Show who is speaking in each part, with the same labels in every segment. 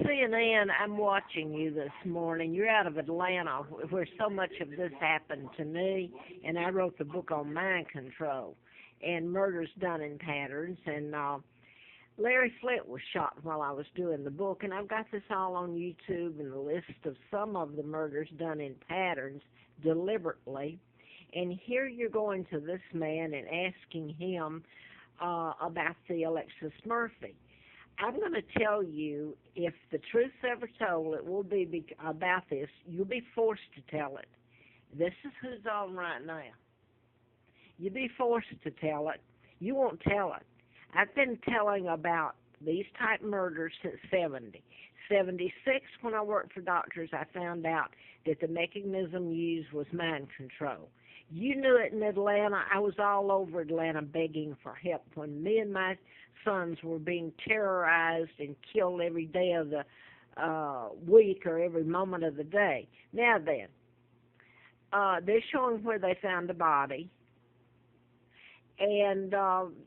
Speaker 1: CNN, I'm watching you this morning. You're out of Atlanta, where so much of this happened to me, and I wrote the book on mind control and murders done in patterns. And Larry Flint was shot while I was doing the book, and I've got this all on YouTube and the list of some of the murders done in patterns deliberately. And here you're going to this man and asking him about the Alexis Murphy. I'm going to tell you, if the truth's ever told, it will be about this. You'll be forced to tell it. This is who's on right now. You'll be forced to tell it. You won't tell it. I've been telling about these type murders since 70. 76, when I worked for doctors, I found out that the mechanism used was mind control. You knew it in Atlanta. I was all over Atlanta begging for help when me and my sons were being terrorized and killed every day of the week or every moment of the day. Now then, they're showing where they found the body. And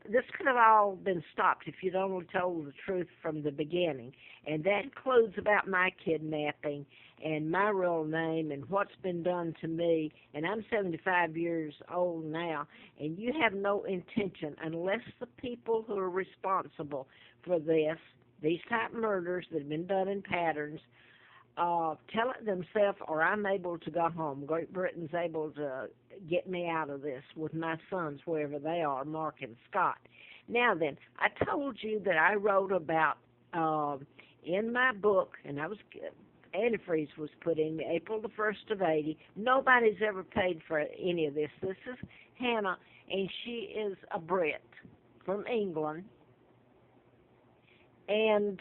Speaker 1: this could have all been stopped if you'd only told the truth from the beginning. And that includes about my kidnapping and my real name and what's been done to me. And I'm 75 years old now, and you have no intention, unless the people who are responsible for these type murders that have been done in patterns, tell it themselves, or I'm able to go home. Great Britain's able to get me out of this with my sons, wherever they are, Mark and Scott. Now then, I told you that I wrote about, in my book, and antifreeze was put in me April the 1st of 80. Nobody's ever paid for any of this. This is Hannah, and she is a Brit from England. And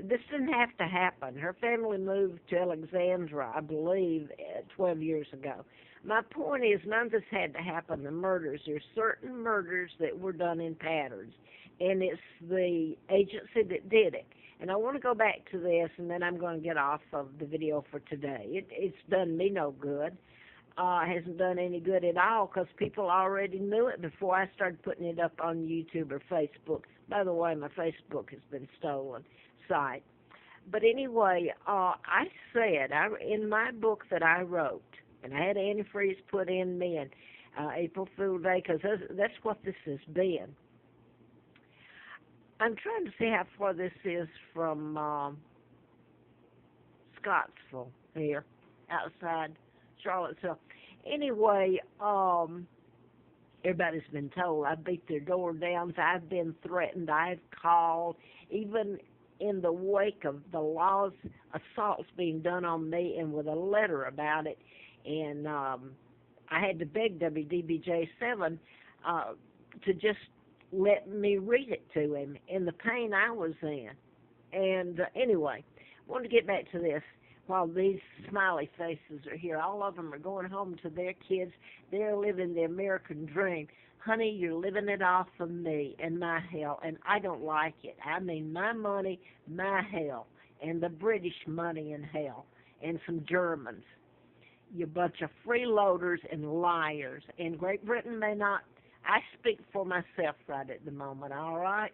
Speaker 1: this didn't have to happen. Her family moved to Alexandria, I believe, 12 years ago. My point is, none of this had to happen, the murders. There's certain murders that were done in patterns, and it's the agency that did it. And I want to go back to this, and then I'm going to get off of the video for today. It's done me no good. It hasn't done any good at all, because people already knew it before I started putting it up on YouTube or Facebook. By the way, my Facebook has been stolen site. But anyway, I said in my book that I wrote, and I had antifreeze put in me and April Fool Day, because that's what this has been. I'm trying to see how far this is from Scottsville here, outside Charlottesville. Anyway, everybody's been told I beat their door down. I've been threatened. I've called, even in the wake of the laws, assaults being done on me, and with a letter about it. And I had to beg WDBJ7 to just let me read it to him in the pain I was in. And anyway, I wanted to get back to this. While these smiley faces are here, all of them are going home to their kids. They're living the American dream. Honey, you're living it off of me and my hell, and I don't like it. I mean, my money, my hell, and the British money in hell, and some Germans. You bunch of freeloaders and liars. And Great Britain may not, I speak for myself right at the moment, all right?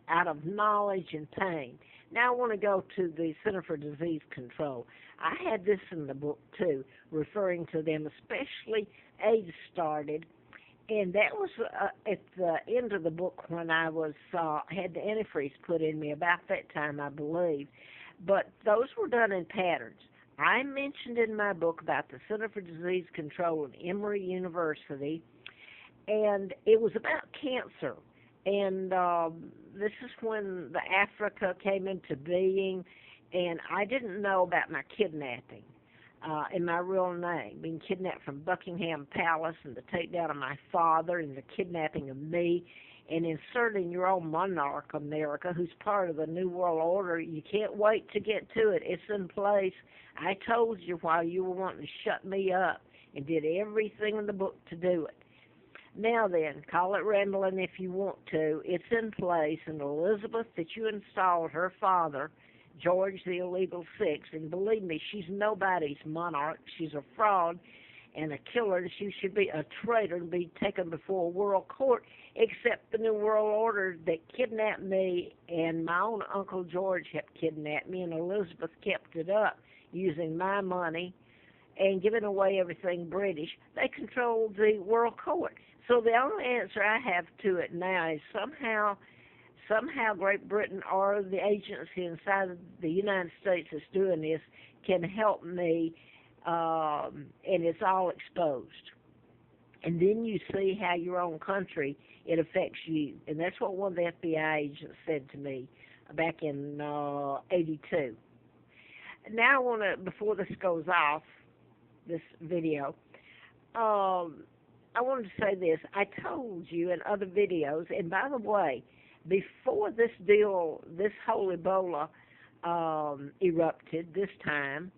Speaker 1: Out of knowledge and pain. Now I want to go to the Center for Disease Control. I had this in the book, too, referring to them, especially AIDS started. And that was at the end of the book when I was had the antifreeze put in me, about that time, I believe. But those were done in patterns. I mentioned in my book about the Center for Disease Control at Emory University, and it was about cancer. And this is when the Africa came into being, and I didn't know about my kidnapping and my real name, being kidnapped from Buckingham Palace, and the takedown of my father, and the kidnapping of me, and inserting your own monarch, America, who's part of the New World Order. You can't wait to get to it. It's in place. I told you while you were wanting to shut me up, and did everything in the book to do it. Now then, call it rambling if you want to. It's in place, and Elizabeth that you installed, her father, George the illegal six, and believe me, she's nobody's monarch. She's a fraud and a killer, and she should be a traitor and be taken before a world court, except the New World Order that kidnapped me, and my own Uncle George helped kidnap me, and Elizabeth kept it up using my money and giving away everything British. They controlled the world court. So the only answer I have to it now is somehow Great Britain or the agency inside of the United States that's doing this can help me, and it's all exposed. And then you see how your own country, it affects you. And that's what one of the FBI agents said to me back in '82. Now I want to, before this goes off, this video, I wanted to say this. I told you in other videos, and by the way, before this deal, this whole Ebola erupted this time,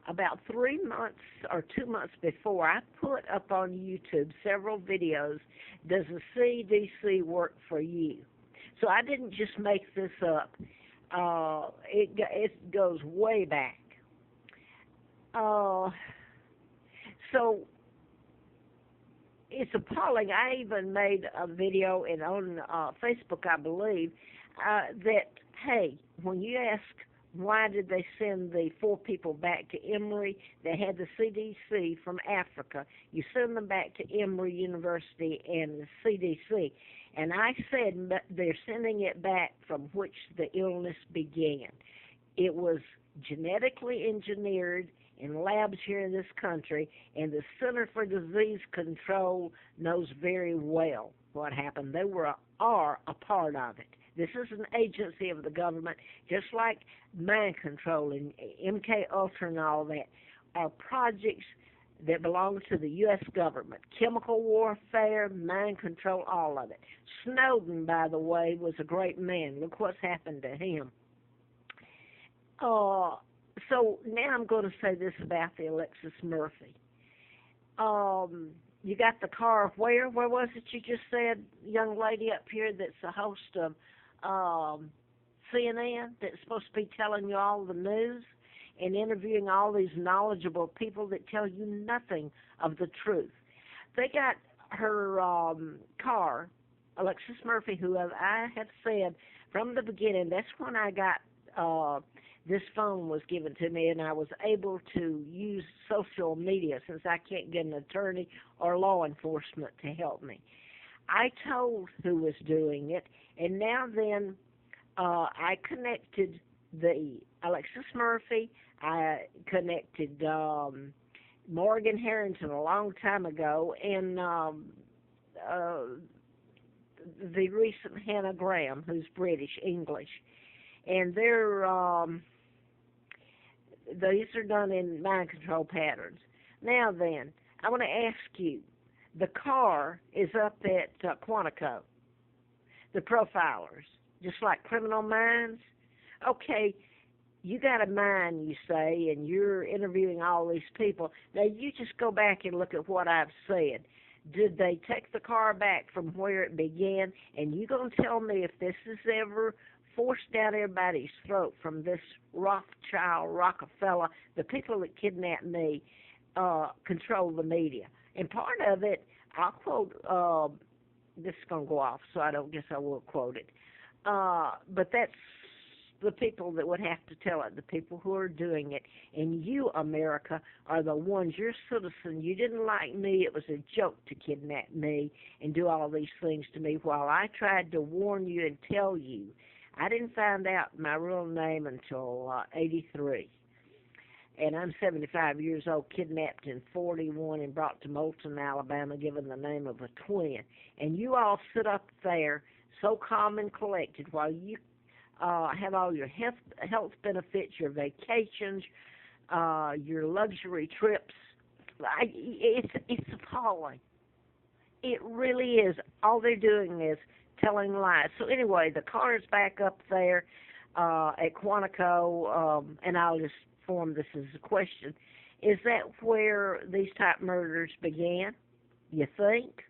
Speaker 1: about 3 months or 2 months before, I put up on YouTube several videos, does the CDC work for you? So I didn't just make this up. It goes way back. So it's appalling. I even made a video on Facebook, I believe, that, hey, when you ask why did they send the 4 people back to Emory that had the CDC from Africa, you send them back to Emory University and the CDC. And I said they're sending it back from which the illness began. It was genetically engineered in labs here in this country, and the Center for Disease Control knows very well what happened. They are a part of it. This is an agency of the government, just like mind control and MK Ultra and all that are projects that belong to the U.S. government. Chemical warfare, mind control, all of it. Snowden, by the way, was a great man. Look what's happened to him. So now I'm going to say this about the Alexis Murphy. You got the car where? Where was it you just said, young lady up here that's the host of CNN that's supposed to be telling you all the news and interviewing all these knowledgeable people that tell you nothing of the truth. They got her car, Alexis Murphy, who I have said from the beginning, that's when I got this phone was given to me, and I was able to use social media since I can't get an attorney or law enforcement to help me. I told who was doing it, and now then I connected the Alexis Murphy. I connected Morgan Harrington a long time ago, and the recent Hannah Graham, who's British, English. And these are done in mind control patterns. Now then, I want to ask you, the car is up at Quantico, the profilers, just like Criminal Minds. Okay, you got a mind, you say, and you're interviewing all these people. Now, you just go back and look at what I've said. Did they take the car back from where it began? And you going to tell me if this is ever forced down everybody's throat from this Rothschild, Rockefeller, the people that kidnapped me, control the media. And part of it, I'll quote, this is going to go off, so I don't guess I will quote it. But that's the people that would have to tell it, the people who are doing it. And you, America, are the ones, you're citizen. You didn't like me. It was a joke to kidnap me and do all these things to me while I tried to warn you and tell you. I didn't find out my real name until '83. And I'm 75 years old, kidnapped in 41 and brought to Moulton, Alabama, given the name of a twin. And you all sit up there so calm and collected while you have all your health benefits, your vacations, your luxury trips. It's appalling. It really is. All they're doing is telling lies. So anyway, the car is back up there at Quantico, and I'll just form this as a question. Is that where these type murders began, you think?